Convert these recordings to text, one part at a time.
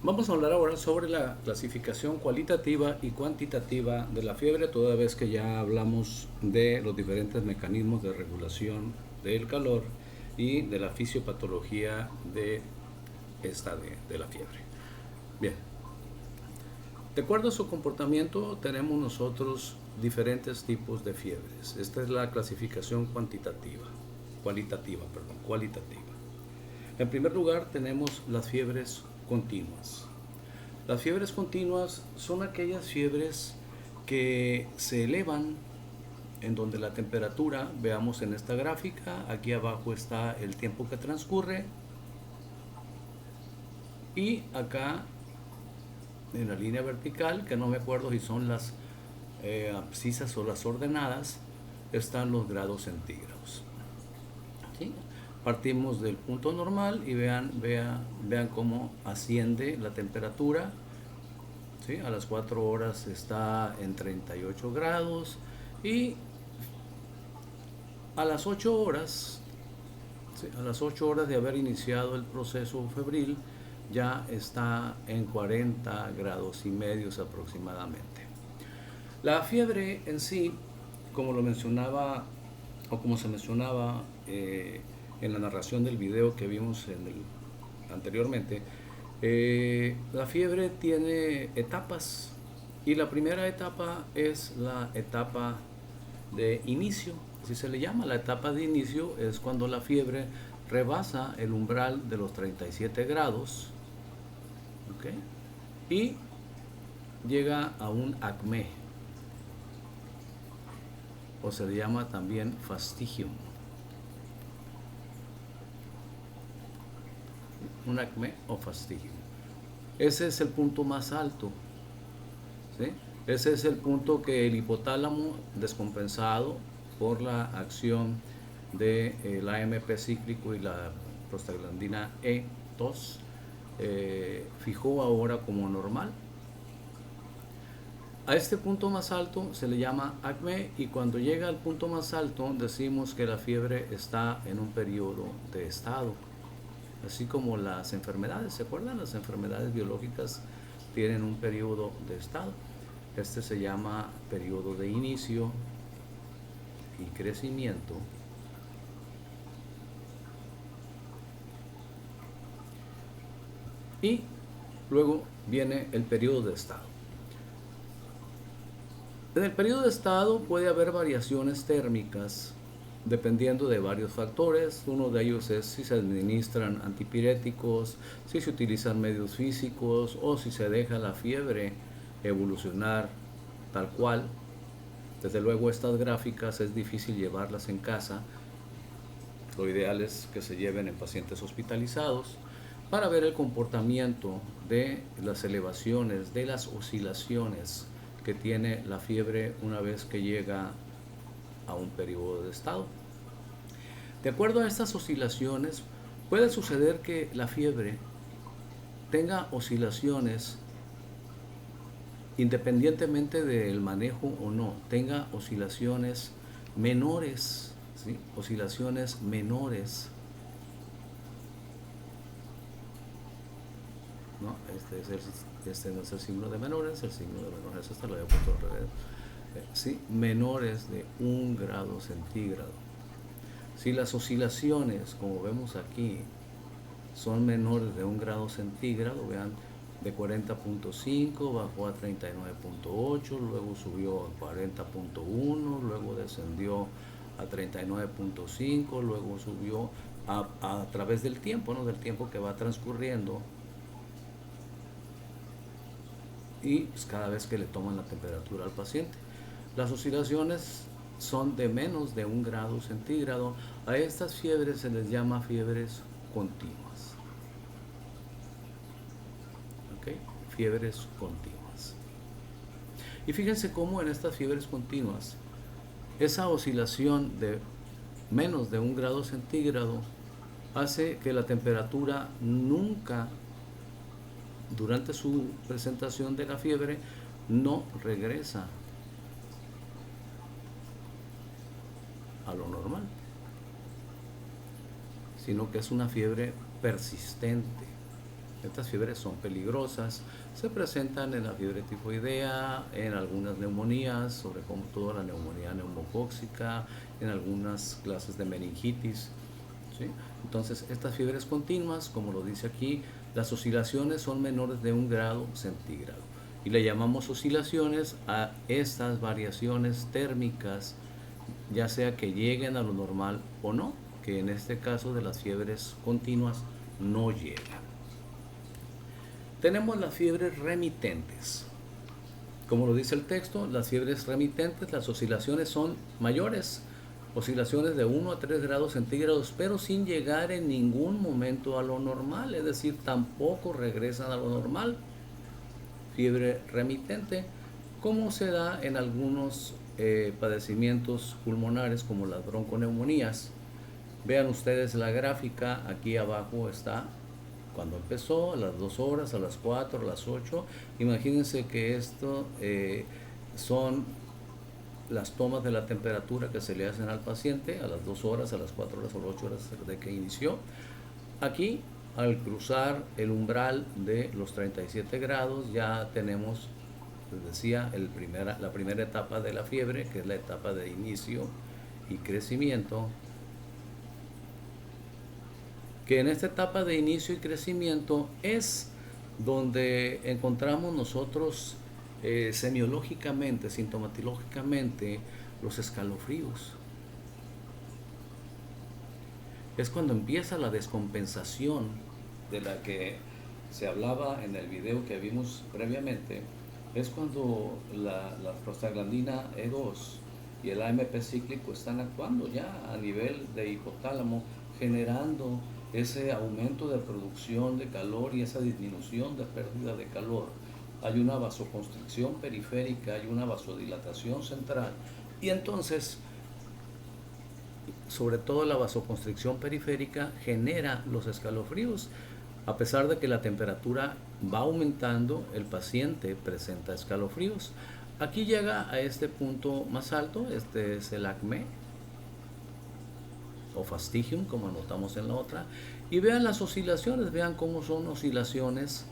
Vamos a hablar ahora sobre la clasificación cualitativa y cuantitativa de la fiebre, toda vez que ya hablamos de los diferentes mecanismos de regulación del calor y de la fisiopatología de la fiebre. Bien, de acuerdo a su comportamiento tenemos nosotros diferentes tipos de fiebres. Esta es la clasificación cualitativa. En primer lugar tenemos las fiebres continuas. Las fiebres continuas son aquellas fiebres que se elevan en donde la temperatura, veamos en esta gráfica, aquí abajo está el tiempo que transcurre y acá en la línea vertical, que no me acuerdo si son las abscisas o las ordenadas, están los grados centígrados. ¿Sí? Partimos del punto normal y vean cómo asciende la temperatura. ¿Sí? A las 4 horas está en 38 grados y a las 8 horas, ¿sí? A las 8 horas de haber iniciado el proceso febril, ya está en 40 grados y medios aproximadamente. La fiebre en sí, como lo mencionaba o como se mencionaba en la narración del video que vimos anteriormente, la fiebre tiene etapas y la primera etapa es la etapa de inicio, así se le llama. La etapa de inicio es cuando la fiebre rebasa el umbral de los 37 grados, ¿okay? Y llega a un acme, o se le llama también fastigium. Un acme o fastigium. Ese es el punto más alto, ¿sí? Ese es el punto que el hipotálamo, descompensado por la acción del AMP cíclico y la prostaglandina E2, fijó ahora como normal. A este punto más alto se le llama acme y cuando llega al punto más alto decimos que la fiebre está en un periodo de estado. Así como las enfermedades, ¿se acuerdan? Las enfermedades biológicas tienen un periodo de estado. Este se llama periodo de inicio y crecimiento. Y luego viene el periodo de estado. En el periodo de estado puede haber variaciones térmicas dependiendo de varios factores. Uno de ellos es si se administran antipiréticos, si se utilizan medios físicos o si se deja la fiebre evolucionar tal cual. Desde luego estas gráficas es difícil llevarlas en casa. Lo ideal es que se lleven en pacientes hospitalizados para ver el comportamiento de las elevaciones, de las oscilaciones que tiene la fiebre una vez que llega a un periodo de estado. De acuerdo a estas oscilaciones, puede suceder que la fiebre tenga oscilaciones independientemente del manejo o no, tenga oscilaciones menores, ¿sí? Oscilaciones menores, ¿no? Este no es el signo de menores, el signo de menores, este lo había puesto al revés, ¿sí? Menores de 1 grado centígrado. Si las oscilaciones, como vemos aquí, son menores de 1 grado centígrado, vean, de 40.5 bajó a 39.8, luego subió a 40.1, luego descendió a 39.5, luego subió a través del tiempo, ¿no? Del tiempo que va transcurriendo. Y pues, cada vez que le toman la temperatura al paciente. Las oscilaciones son de menos de 1 grado centígrado. A estas fiebres se les llama fiebres continuas. ¿Okay? Fiebres continuas. Y fíjense cómo en estas fiebres continuas, esa oscilación de menos de 1 grado centígrado hace que la temperatura nunca, durante su presentación de la fiebre, no regresa a lo normal, sino que es una fiebre persistente. Estas fiebres son peligrosas, se presentan en la fiebre tifoidea, en algunas neumonías, sobre todo la neumonía neumocóxica, en algunas clases de meningitis, ¿sí? Entonces, estas fiebres continuas, como lo dice aquí, las oscilaciones son menores de 1 grado centígrado. Y le llamamos oscilaciones a estas variaciones térmicas, ya sea que lleguen a lo normal o no, que en este caso de las fiebres continuas no llegan. Tenemos las fiebres remitentes. Como lo dice el texto, las fiebres remitentes, las oscilaciones son mayores, oscilaciones de 1 a 3 grados centígrados, pero sin llegar en ningún momento a lo normal, es decir, tampoco regresan a lo normal. Fiebre remitente, como se da en algunos padecimientos pulmonares como las bronconeumonías. Vean ustedes la gráfica, aquí abajo está cuando empezó, a las 2 horas, a las 4, a las 8. Imagínense que esto son las tomas de la temperatura que se le hacen al paciente a las 2 horas, a las 4 horas o las 8 horas de que inició. Aquí, al cruzar el umbral de los 37 grados, ya tenemos, les decía, la primera etapa de la fiebre, que es la etapa de inicio y crecimiento, que en esta etapa de inicio y crecimiento es donde encontramos nosotros semiológicamente, sintomatológicamente, los escalofríos. Es cuando empieza la descompensación de la que se hablaba en el video que vimos previamente. Es cuando la prostaglandina E2 y el AMP cíclico están actuando ya a nivel de hipotálamo, generando ese aumento de producción de calor y esa disminución de pérdida de calor. Hay una vasoconstricción periférica, hay una vasodilatación central, y entonces, sobre todo la vasoconstricción periférica, genera los escalofríos. A pesar de que la temperatura va aumentando, el paciente presenta escalofríos. Aquí llega a este punto más alto, este es el acné o fastigium, como anotamos en la otra, y vean las oscilaciones, vean cómo son oscilaciones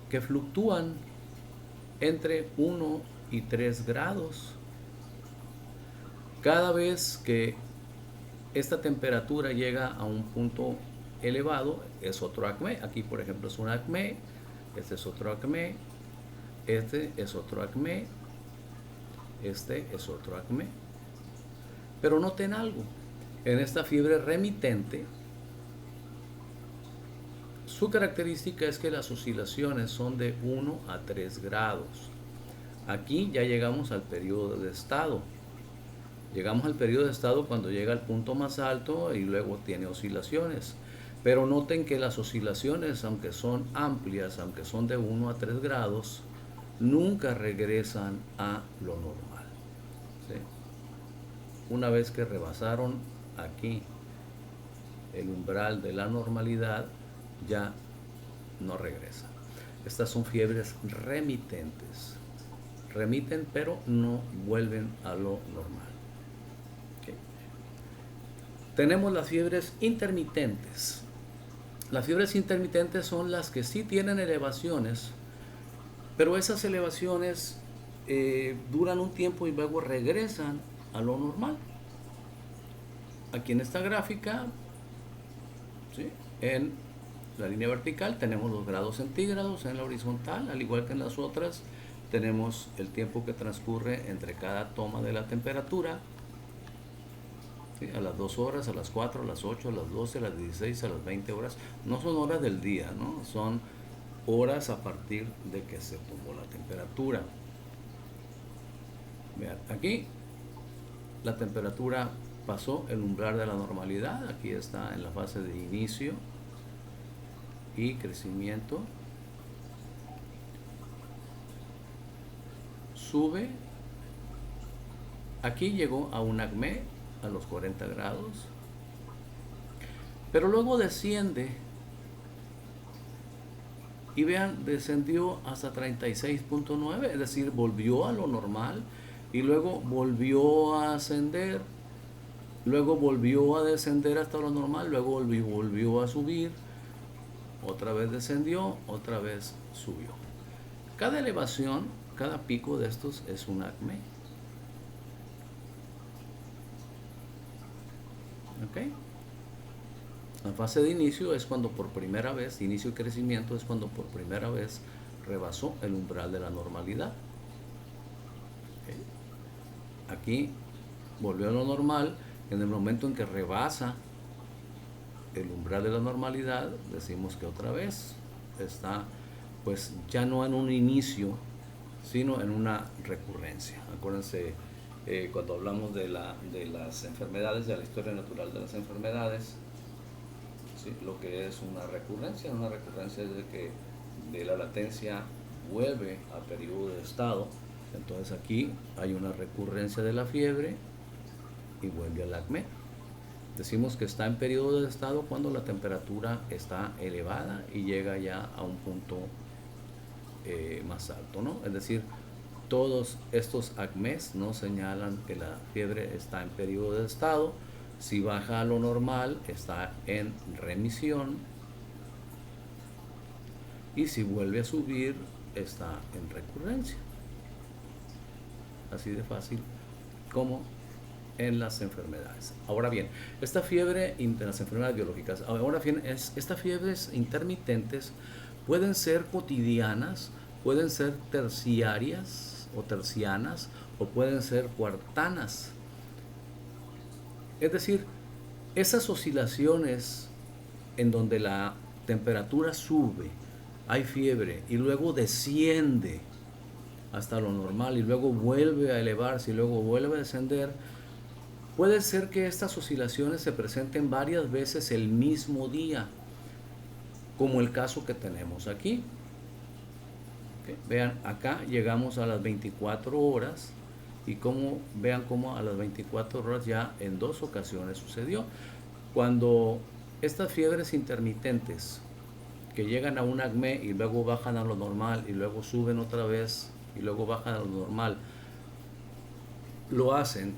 que fluctúan entre 1 y 3 grados. Cada vez que esta temperatura llega a un punto elevado, es otro acné. Aquí, por ejemplo, es un acné, este es otro acné, este es otro acné, este es otro acné. Pero noten algo, en esta fiebre remitente, su característica es que las oscilaciones son de 1 a 3 grados. Aquí ya llegamos al periodo de estado. Llegamos al periodo de estado cuando llega al punto más alto y luego tiene oscilaciones. Pero noten que las oscilaciones, aunque son amplias, aunque son de 1 a 3 grados, nunca regresan a lo normal, ¿sí? Una vez que rebasaron aquí el umbral de la normalidad, ya no regresan. Estas son fiebres remitentes. Remiten, pero no vuelven a lo normal. Okay. Tenemos las fiebres intermitentes. Las fiebres intermitentes son las que sí tienen elevaciones, pero esas elevaciones duran un tiempo y luego regresan a lo normal. Aquí en esta gráfica, ¿sí?, en la línea vertical tenemos los grados centígrados, en la horizontal, al igual que en las otras, tenemos el tiempo que transcurre entre cada toma de la temperatura, ¿sí?, a las 2 horas, a las 4, a las 8, a las 12, a las 16, a las 20 horas. No son horas del día, ¿no? Son horas a partir de que se tomó la temperatura. Vean, aquí la temperatura pasó el umbral de la normalidad. Aquí está en la fase de inicio y crecimiento. Sube. Aquí llegó a un acné a los 40 grados. Pero luego desciende. Y vean, descendió hasta 36.9, es decir, volvió a lo normal y luego volvió a ascender, luego volvió a descender hasta lo normal, luego volvió a subir otra vez descendió, otra vez subió. Cada elevación, cada pico de estos es un acme. ¿Ok? La fase de inicio es cuando por primera vez, inicio y crecimiento es cuando por primera vez rebasó el umbral de la normalidad. ¿Ok? Aquí volvió a lo normal. En el momento en que rebasa el umbral de la normalidad, decimos que otra vez está, pues ya no en un inicio, sino en una recurrencia. Acuérdense, cuando hablamos de las enfermedades, de la historia natural de las enfermedades, ¿sí? Lo que es una recurrencia es de que de la latencia vuelve a periodo de estado. Entonces aquí hay una recurrencia de la fiebre y vuelve al acme. Decimos que está en periodo de estado cuando la temperatura está elevada y llega ya a un punto más alto, ¿no? Es decir, todos estos acmes nos señalan que la fiebre está en periodo de estado. Si baja a lo normal, está en remisión. Y si vuelve a subir, está en recurrencia. Así de fácil como en las enfermedades. Ahora bien, esta fiebre de las enfermedades biológicas, ahora bien, estas fiebres intermitentes pueden ser cotidianas, pueden ser terciarias o tercianas, o pueden ser cuartanas. Es decir, esas oscilaciones en donde la temperatura sube, hay fiebre y luego desciende hasta lo normal y luego vuelve a elevarse y luego vuelve a descender. Puede ser que estas oscilaciones se presenten varias veces el mismo día, como el caso que tenemos aquí. ¿Okay? Vean, acá llegamos a las 24 horas y vean cómo a las 24 horas ya en 2 ocasiones sucedió. Cuando estas fiebres intermitentes que llegan a un acme y luego bajan a lo normal y luego suben otra vez y luego bajan a lo normal, lo hacen,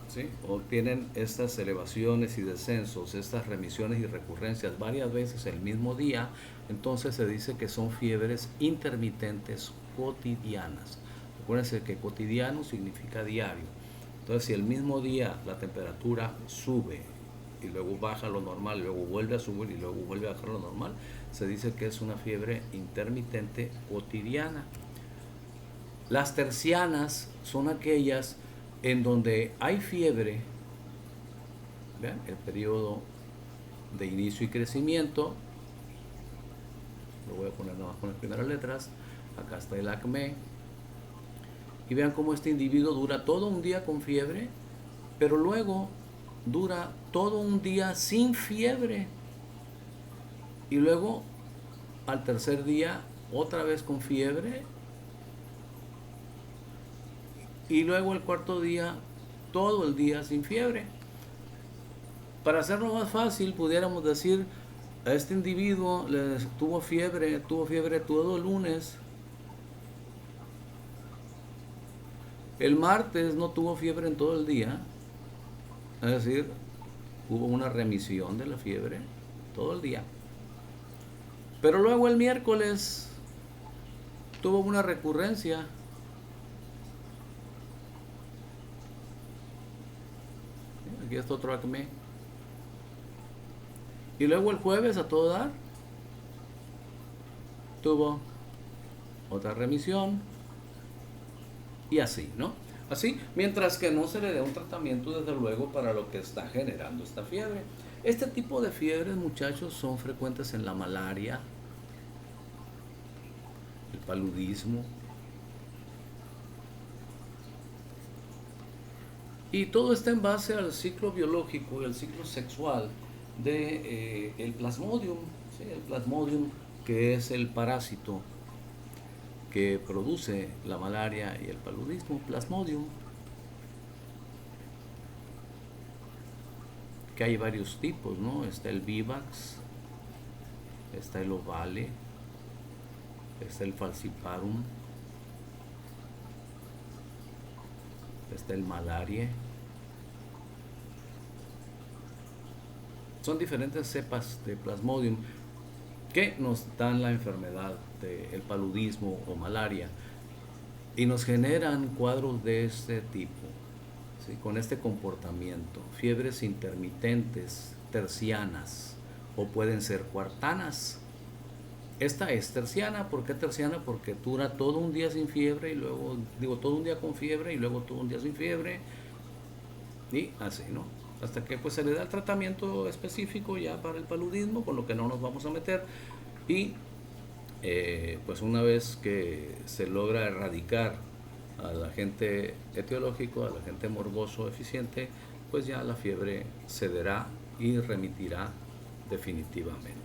¿sí? O tienen estas elevaciones y descensos, estas remisiones y recurrencias varias veces el mismo día, entonces se dice que son fiebres intermitentes cotidianas. Acuérdense que cotidiano significa diario. Entonces, si el mismo día la temperatura sube y luego baja a lo normal, y luego vuelve a subir y luego vuelve a bajar a lo normal, se dice que es una fiebre intermitente cotidiana. Las tercianas son aquellas en donde hay fiebre, ¿vean? El periodo de inicio y crecimiento, lo voy a poner nada más con las primeras letras, acá está el acme, y vean cómo este individuo dura todo un día con fiebre, pero luego dura todo un día sin fiebre, y luego al tercer día otra vez con fiebre, y luego el cuarto día todo el día sin fiebre. Para hacerlo más fácil, pudiéramos decir, a este individuo tuvo fiebre todo el lunes. El martes no tuvo fiebre en todo el día, es decir, hubo una remisión de la fiebre todo el día. Pero luego el miércoles tuvo una recurrencia. Aquí está otro acme. Y luego el jueves a todo dar tuvo otra remisión. Y así, ¿no? Así, mientras que no se le dé un tratamiento, desde luego, para lo que está generando esta fiebre. Este tipo de fiebres, muchachos, son frecuentes en la malaria, el paludismo. Y todo está en base al ciclo biológico y al ciclo sexual de el Plasmodium, ¿sí? El Plasmodium, que es el parásito que produce la malaria y el paludismo, Plasmodium, que hay varios tipos, ¿no? Está el Vivax, está el Ovale, está el Falciparum, está el Malaria. Son diferentes cepas de Plasmodium. que nos dan la enfermedad del paludismo o malaria y nos generan cuadros de este tipo, ¿sí? Con este comportamiento, fiebres intermitentes, tercianas o pueden ser cuartanas. Esta es terciana. ¿Por qué terciana? Porque dura todo un día sin fiebre y luego, todo un día con fiebre y luego todo un día sin fiebre y así, ¿no? Hasta que pues se le da el tratamiento específico ya para el paludismo, con lo que no nos vamos a meter. Y pues una vez que se logra erradicar al agente etiológico, al agente morboso eficiente, pues ya la fiebre cederá y remitirá definitivamente.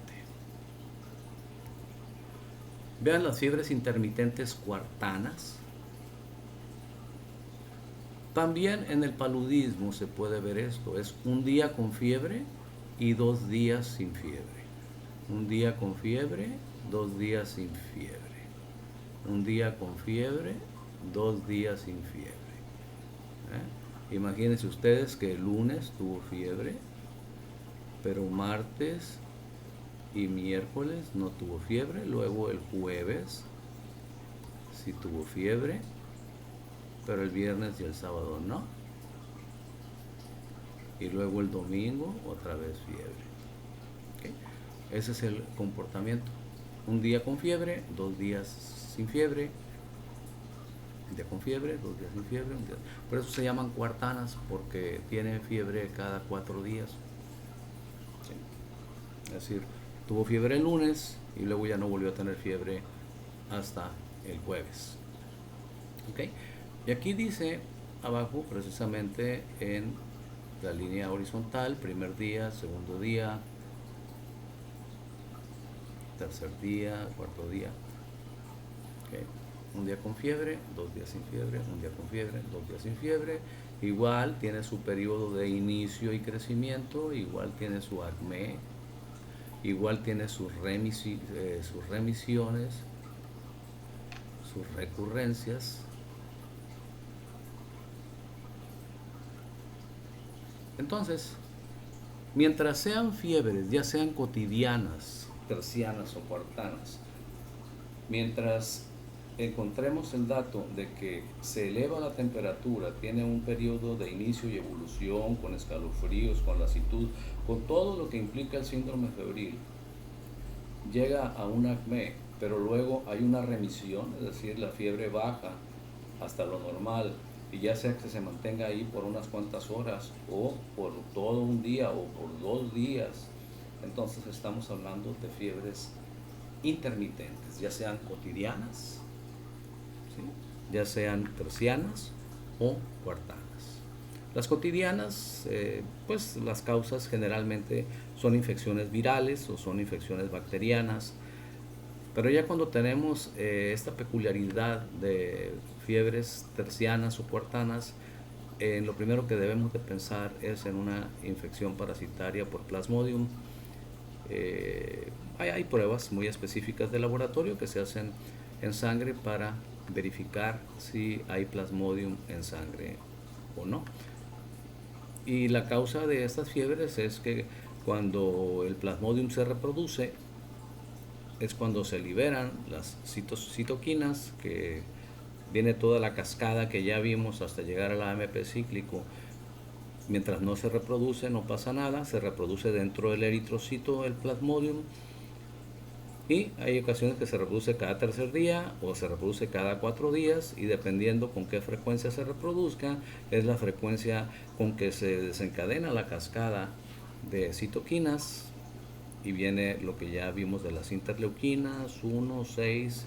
Vean las fiebres intermitentes cuartanas. También en el paludismo se puede ver esto, es un día con fiebre y 2 días sin fiebre. Un día con fiebre, 2 días sin fiebre. Un día con fiebre, 2 días sin fiebre. Imagínense ustedes que el lunes tuvo fiebre, pero martes y miércoles no tuvo fiebre, luego el jueves sí tuvo fiebre, pero el viernes y el sábado no, y luego el domingo otra vez fiebre. ¿Okay? Ese es el comportamiento. Un día con fiebre, 2 días sin fiebre, un día con fiebre, 2 días sin fiebre, un día. Por eso se llaman cuartanas, porque tiene fiebre cada 4 días. ¿Sí? Es decir, tuvo fiebre el lunes y luego ya no volvió a tener fiebre hasta el jueves. ¿Okay? Y aquí dice abajo, precisamente en la línea horizontal, primer día, segundo día, tercer día, cuarto día. ¿Okay? Un día con fiebre, 2 días sin fiebre, un día con fiebre, 2 días sin fiebre. Igual tiene su periodo de inicio y crecimiento, igual tiene su acné, igual tiene sus remisiones, sus recurrencias. Entonces, mientras sean fiebres, ya sean cotidianas, tercianas o cuartanas, mientras encontremos el dato de que se eleva la temperatura, tiene un periodo de inicio y evolución, con escalofríos, con lasitud, con todo lo que implica el síndrome febril, llega a un acné, pero luego hay una remisión, es decir, la fiebre baja hasta lo normal, y ya sea que se mantenga ahí por unas cuantas horas o por todo un día o por 2 días, entonces estamos hablando de fiebres intermitentes, ya sean cotidianas, ¿sí? Ya sean tercianas o cuartanas. Las cotidianas, pues las causas generalmente son infecciones virales o son infecciones bacterianas, pero ya cuando tenemos esta peculiaridad de fiebres tercianas o cuartanas, lo primero que debemos de pensar es en una infección parasitaria por Plasmodium. Hay pruebas muy específicas de laboratorio que se hacen en sangre para verificar si hay Plasmodium en sangre o no. Y la causa de estas fiebres es que cuando el Plasmodium se reproduce, es cuando se liberan las citoquinas, que viene toda la cascada que ya vimos hasta llegar al AMP cíclico. Mientras no se reproduce, no pasa nada, se reproduce dentro del eritrocito el Plasmodium, y hay ocasiones que se reproduce cada tercer día o se reproduce cada 4 días, y dependiendo con qué frecuencia se reproduzca, es la frecuencia con que se desencadena la cascada de citoquinas, y viene lo que ya vimos de las interleuquinas 1, 6,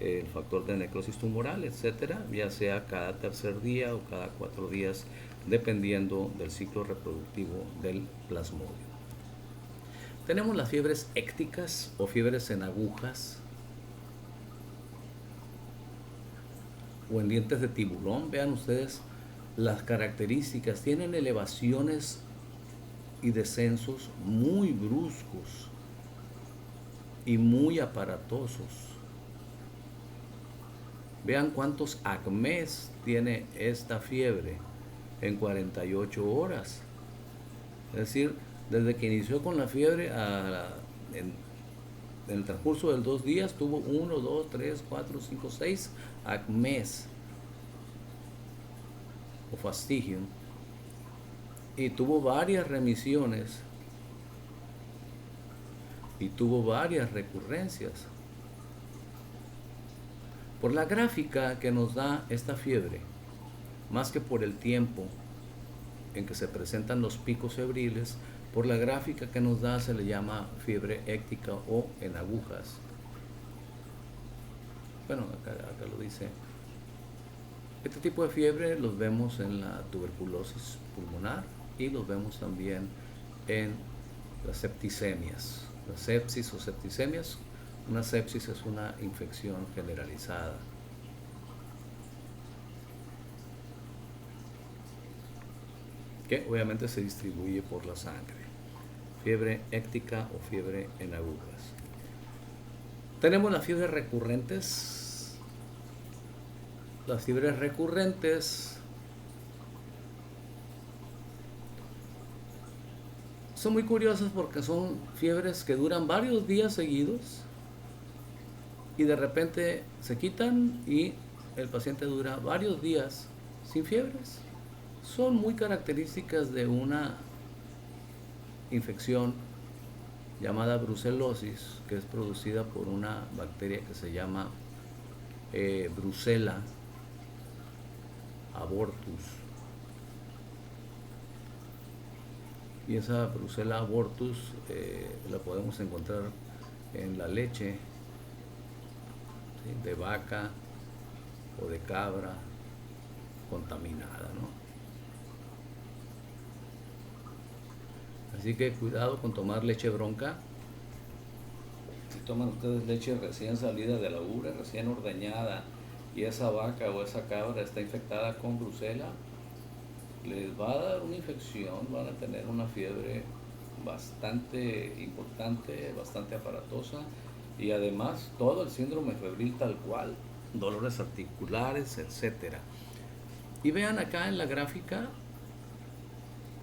el factor de necrosis tumoral, etcétera, ya sea cada tercer día o cada 4 días, dependiendo del ciclo reproductivo del Plasmodium. Tenemos las fiebres écticas o fiebres en agujas o en dientes de tiburón. Vean ustedes las características, tienen elevaciones y descensos muy bruscos y muy aparatosos. Vean cuántos acmés tiene esta fiebre en 48 horas. Es decir, desde que inició con la fiebre en el transcurso de 2 días tuvo 1, 2, 3, 4, 5, 6 acmés o fastigium, y tuvo varias remisiones y tuvo varias recurrencias. Por la gráfica que nos da esta fiebre, más que por el tiempo en que se presentan los picos febriles, por la gráfica que nos da se le llama fiebre éctica o en agujas. Bueno, acá lo dice. Este tipo de fiebre los vemos en la tuberculosis pulmonar y los vemos también en las septicemias. Las sepsis o septicemias. Una sepsis es una infección generalizada. Que obviamente se distribuye por la sangre. Fiebre éctica o fiebre en agujas. Tenemos las fiebres recurrentes. Las fiebres recurrentes son muy curiosas porque son fiebres que duran varios días seguidos y de repente se quitan y el paciente dura varios días sin fiebres. Son muy características de una infección llamada brucelosis, que es producida por una bacteria que se llama Brucella abortus. Y esa Brucella abortus la podemos encontrar en la leche, ¿sí?, de vaca o de cabra contaminada, ¿no? Así que cuidado con tomar leche bronca. Si toman ustedes leche recién salida de la ubre, recién ordeñada, y esa vaca o esa cabra está infectada con brucela, les va a dar una infección, van a tener una fiebre bastante importante, bastante aparatosa, y además todo el síndrome febril tal cual, dolores articulares, etcétera. Y vean acá en la gráfica,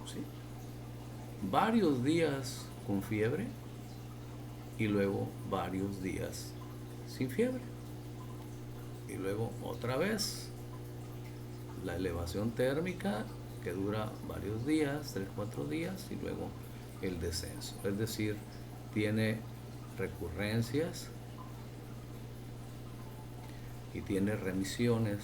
¿sí?, varios días con fiebre y luego varios días sin fiebre. Y luego otra vez la elevación térmica que dura varios días, 3-4 días, y luego el descenso. Es decir, tiene recurrencias y tiene remisiones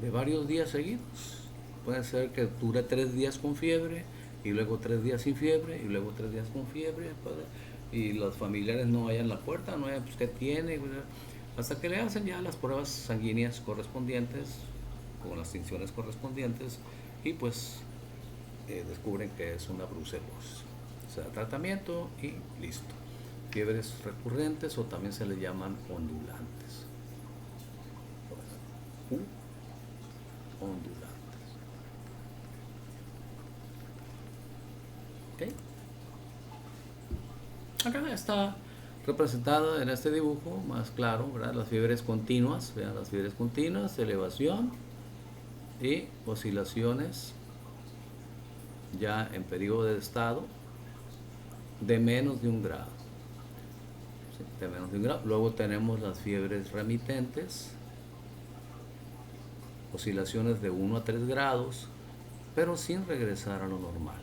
de varios días seguidos. Puede ser que dure 3 días con fiebre y luego 3 días sin fiebre y luego 3 días con fiebre, y los familiares no vayan a la puerta, no vayan, pues ¿qué tiene? Hasta que le hacen ya las pruebas sanguíneas correspondientes con las tinciones correspondientes y pues descubren que es una brucelosis. Se da tratamiento y listo. Fiebres recurrentes o también se le llaman ondulantes. Ondulantes. ¿Okay? Acá está representada en este dibujo más claro, ¿verdad?, las fiebres continuas. Vean las fiebres continuas, elevación y oscilaciones ya en periodo de estado de menos de 1 grado. ¿Sí?, de menos de 1 grado. Luego tenemos las fiebres remitentes, oscilaciones de 1 a 3 grados, pero sin regresar a lo normal.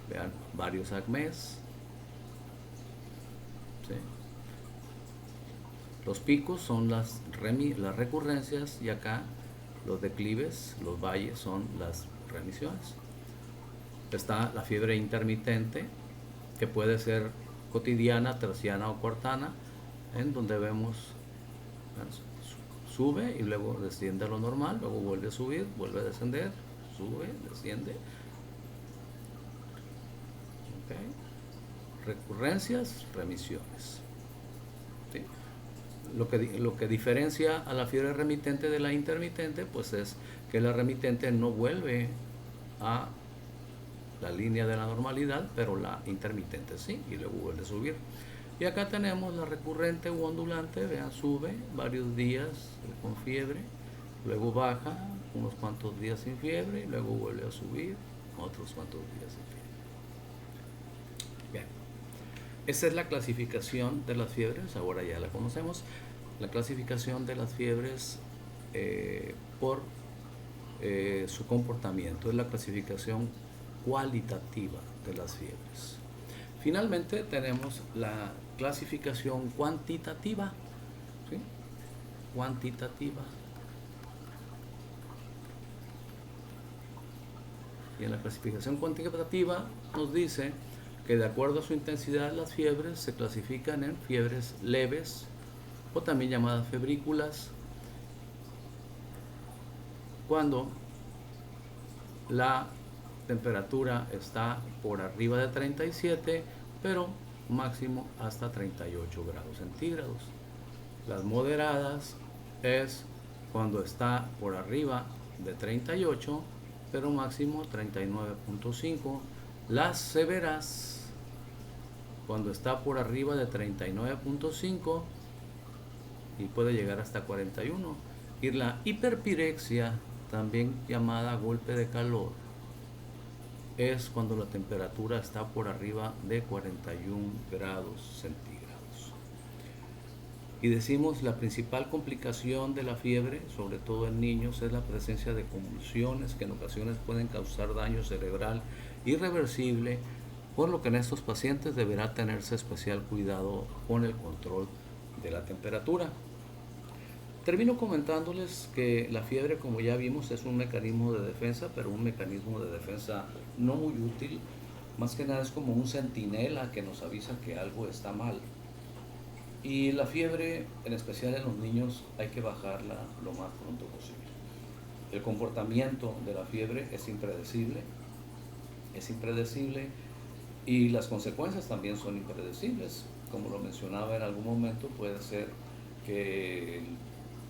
Vean, varios acmés. ¿Sí? Los picos son las recurrencias y acá los declives, los valles son las remisiones. Está la fiebre intermitente, que puede ser cotidiana, terciana o cuartana, en donde vemos, sube y luego desciende a lo normal, luego vuelve a subir, vuelve a descender, sube, desciende. ¿Okay? Recurrencias, remisiones. ¿Sí? Lo que diferencia a la fiebre remitente de la intermitente, pues es que la remitente no vuelve a la línea de la normalidad, pero la intermitente sí, y luego vuelve a subir. Y acá tenemos la recurrente u ondulante, vean, sube varios días con fiebre, luego baja unos cuantos días sin fiebre, y luego vuelve a subir otros cuantos días sin fiebre. Bien, esa es la clasificación de las fiebres, ahora ya la conocemos. La clasificación de las fiebres por su comportamiento, es la clasificación cualitativa de las fiebres. Finalmente tenemos la clasificación cuantitativa, ¿sí? Cuantitativa. Y en la clasificación cuantitativa nos dice que de acuerdo a su intensidad las fiebres se clasifican en fiebres leves o también llamadas febrículas, cuando la temperatura está por arriba de 37, pero máximo hasta 38 grados centígrados. Las moderadas es cuando está por arriba de 38, pero máximo 39.5. Las severas, cuando está por arriba de 39.5 y puede llegar hasta 41. Y la hiperpirexia, también llamada golpe de calor, es cuando la temperatura está por arriba de 41 grados centígrados. Y decimos la principal complicación de la fiebre, sobre todo en niños, es la presencia de convulsiones que en ocasiones pueden causar daño cerebral irreversible, por lo que en estos pacientes deberá tenerse especial cuidado con el control de la temperatura. Termino comentándoles que la fiebre, como ya vimos, es un mecanismo de defensa, pero un mecanismo de defensa no muy útil. Más que nada es como un centinela que nos avisa que algo está mal. Y la fiebre, en especial en los niños, hay que bajarla lo más pronto posible. El comportamiento de la fiebre es impredecible y las consecuencias también son impredecibles. Como lo mencionaba en algún momento, puede ser que el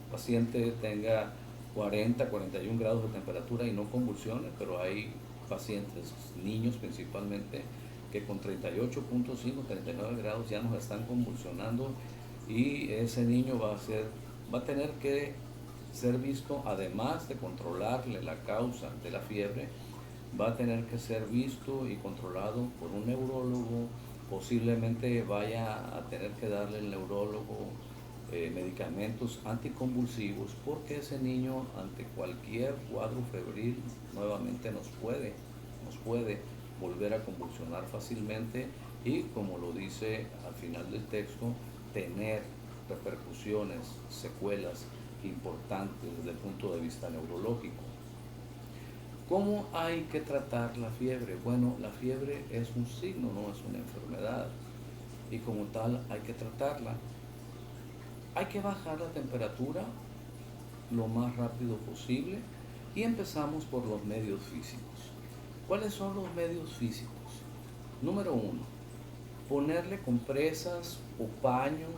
paciente tenga 40, 41 grados de temperatura y no convulsiones, pero hay pacientes, niños principalmente, que con 38.5, 39 grados ya nos están convulsionando, y ese niño va a tener que ser visto, además de controlarle la causa de la fiebre, va a tener que ser visto y controlado por un neurólogo. Posiblemente vaya a tener que darle el neurólogo medicamentos anticonvulsivos, porque ese niño ante cualquier cuadro febril nuevamente nos puede volver a convulsionar fácilmente, y como lo dice al final del texto, tener repercusiones, secuelas importantes desde el punto de vista neurológico. ¿Cómo hay que tratar la fiebre? Bueno, la fiebre es un signo, no es una enfermedad, y como tal hay que tratarla. Hay que bajar la temperatura lo más rápido posible, y empezamos por los medios físicos. ¿Cuáles son los medios físicos? Número 1, ponerle compresas o paños,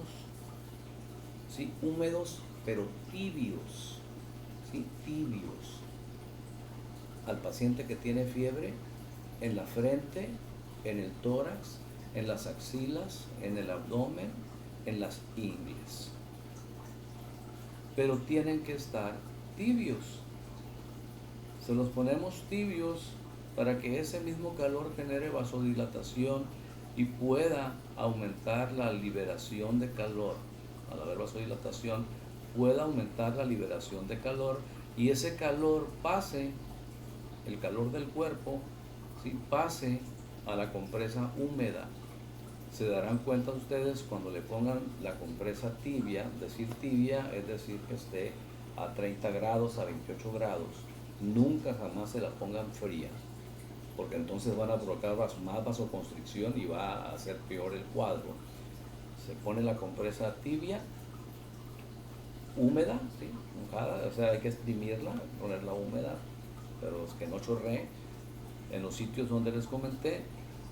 ¿sí?, húmedos pero tibios, ¿sí?, tibios, al paciente que tiene fiebre, en la frente, en el tórax, en las axilas, en el abdomen, en las ingles. Pero tienen que estar tibios. Se los ponemos tibios para que ese mismo calor genere vasodilatación y pueda aumentar la liberación de calor. Al haber vasodilatación, pueda aumentar la liberación de calor, y ese calor pase, el calor del cuerpo, ¿sí?, pase a la compresa húmeda. Se darán cuenta ustedes cuando le pongan la compresa tibia. Decir tibia es decir que esté a 30 grados, a 28 grados. Nunca jamás se la pongan fría, porque entonces van a provocar más vasoconstricción y va a hacer peor el cuadro. Se pone la compresa tibia, húmeda, ¿sí?, mojada, o sea, hay que exprimirla, ponerla húmeda, pero es que no chorree, en los sitios donde les comenté,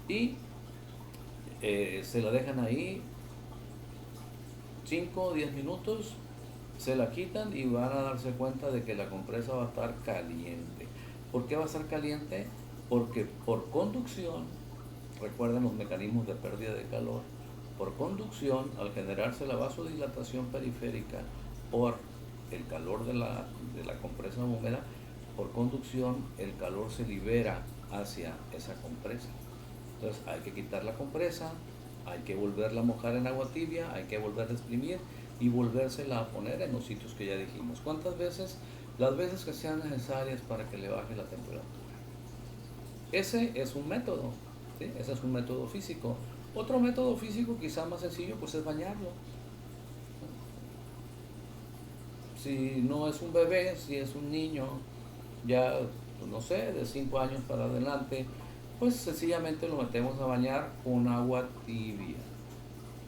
y se la dejan ahí 5 o 10 minutos, se la quitan y van a darse cuenta de que la compresa va a estar caliente. ¿Por qué va a estar caliente? Porque por conducción, recuerden los mecanismos de pérdida de calor, por conducción, al generarse la vasodilatación periférica por el calor de la compresa húmeda, por conducción el calor se libera hacia esa compresa. Entonces hay que quitar la compresa, hay que volverla a mojar en agua tibia, hay que volverla a exprimir y volvérsela a poner en los sitios que ya dijimos. ¿Cuántas veces? Las veces que sean necesarias para que le baje la temperatura. Ese es un método, ¿sí? Ese es un método físico. Otro método físico quizá más sencillo pues es bañarlo. Si no es un bebé, si es un niño, ya pues, no sé, de 5 años para adelante, pues sencillamente lo metemos a bañar con agua tibia.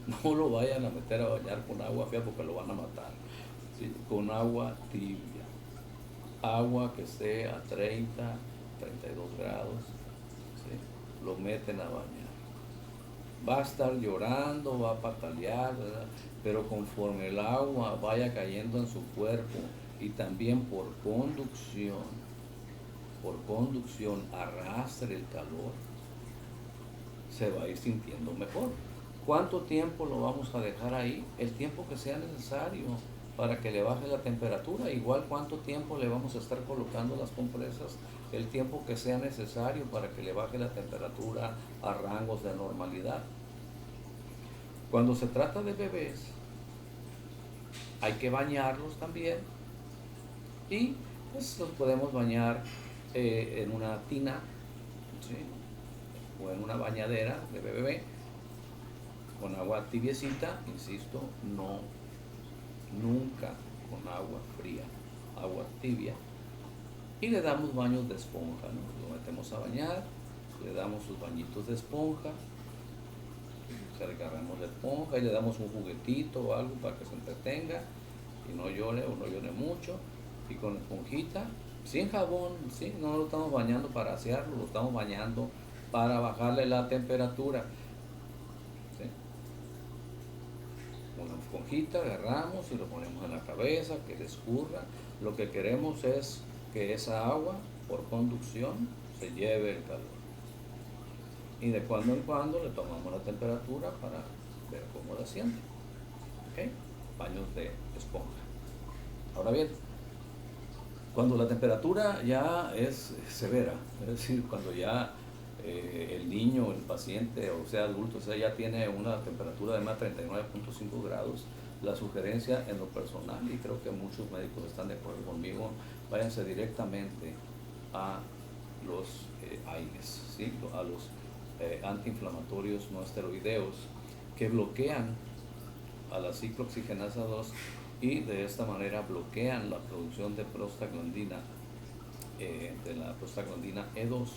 No lo vayan a meter a bañar con agua fría porque lo van a matar. ¿Sí? Con agua tibia. Agua que esté a 30, 32 grados. ¿Sí? Lo meten a bañar. Va a estar llorando, va a patalear, ¿verdad? Pero conforme el agua vaya cayendo en su cuerpo y también por conducción arrastre el calor, se va a ir sintiendo mejor. ¿Cuánto tiempo lo vamos a dejar ahí? El tiempo que sea necesario para que le baje la temperatura. Igual cuánto tiempo le vamos a estar colocando las compresas, el tiempo que sea necesario para que le baje la temperatura a rangos de normalidad. Cuando se trata de bebés, hay que bañarlos también y pues los podemos bañar en una tina, ¿sí? O en una bañadera de bebé con agua tibiecita, insisto, no, nunca con agua fría, agua tibia, y le damos baños de esponja, ¿no? Lo metemos a bañar, le damos sus bañitos de esponja, agarramos la esponja y le damos un juguetito o algo para que se entretenga y no llore o no llore mucho, y con la esponjita, sin jabón, ¿sí? No lo estamos bañando para asearlo, lo estamos bañando para bajarle la temperatura. ¿Sí? Con la esponjita agarramos y lo ponemos en la cabeza, que le escurra. Lo que queremos es que esa agua, por conducción, se lleve el calor. Y de cuando en cuando le tomamos la temperatura para ver cómo la siente. ¿Okay? Baños de esponja. Ahora bien, cuando la temperatura ya es severa, es decir, cuando ya el niño, el paciente, o sea adulto, o sea, ya tiene una temperatura de más de 39.5 grados, la sugerencia en lo personal, y creo que muchos médicos están de acuerdo conmigo, váyanse directamente a los AINES, ¿sí? A los antiinflamatorios no esteroideos que bloquean a la ciclooxigenasa 2 y de esta manera bloquean la producción de prostaglandina, de la prostaglandina E2,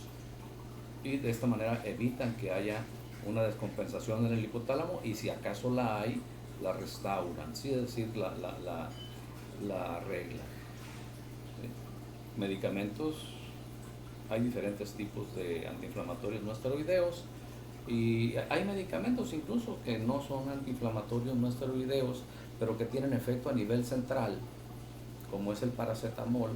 y de esta manera evitan que haya una descompensación en el hipotálamo, y si acaso la hay, la restauran, ¿sí? Es decir, la arreglan. ¿Sí? Medicamentos, hay diferentes tipos de antiinflamatorios no esteroideos, y hay medicamentos incluso que no son antiinflamatorios no esteroideos, pero que tienen efecto a nivel central, como es el paracetamol,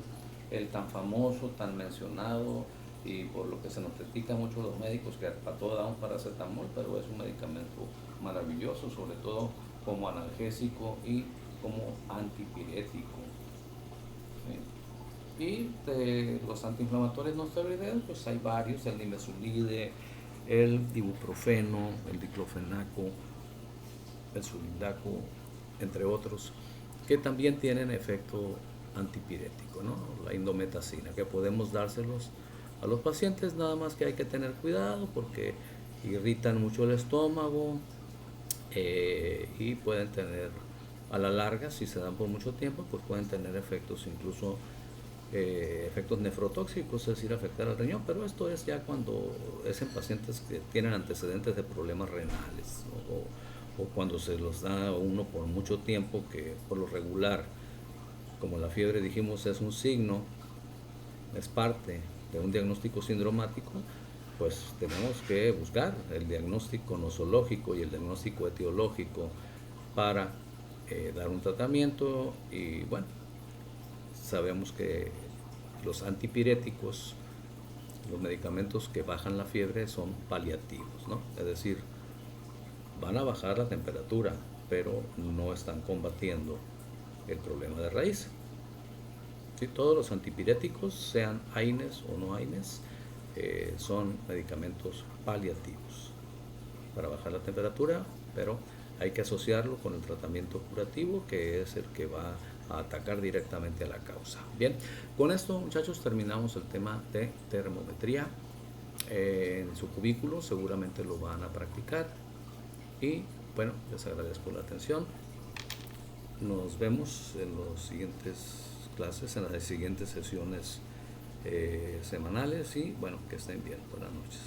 el tan famoso, tan mencionado, y por lo que se nos critica mucho los médicos, que para todo da un paracetamol, pero es un medicamento maravilloso, sobre todo como analgésico y como antipirético. ¿Sí? Y de los antiinflamatorios no esteroideos, pues hay varios: el nimesulide, el ibuprofeno, el diclofenaco, el sulindaco, entre otros, que también tienen efecto antipirético, ¿no? La indometacina, que podemos dárselos a los pacientes, nada más que hay que tener cuidado porque irritan mucho el estómago, y pueden tener, a la larga, si se dan por mucho tiempo, pues pueden tener efectos, incluso efectos nefrotóxicos, es decir, afectar al riñón, pero esto es ya cuando es en pacientes que tienen antecedentes de problemas renales, ¿no? O cuando se los da a uno por mucho tiempo, que por lo regular, como la fiebre dijimos es un signo, es parte de un diagnóstico sindromático, pues tenemos que buscar el diagnóstico nosológico y el diagnóstico etiológico para dar un tratamiento. Y bueno, sabemos que los antipiréticos, los medicamentos que bajan la fiebre, son paliativos, ¿no? Es decir, van a bajar la temperatura, pero no están combatiendo el problema de raíz. ¿Sí? Todos los antipiréticos, sean AINES o no AINES, son medicamentos paliativos para bajar la temperatura, pero hay que asociarlo con el tratamiento curativo, que es el que va a atacar directamente a la causa. Bien, con esto, muchachos, terminamos el tema de termometría. En su cubículo seguramente lo van a practicar y bueno, les agradezco la atención. Nos vemos en las siguientes clases, en las siguientes sesiones semanales y bueno, que estén bien. Buenas noches.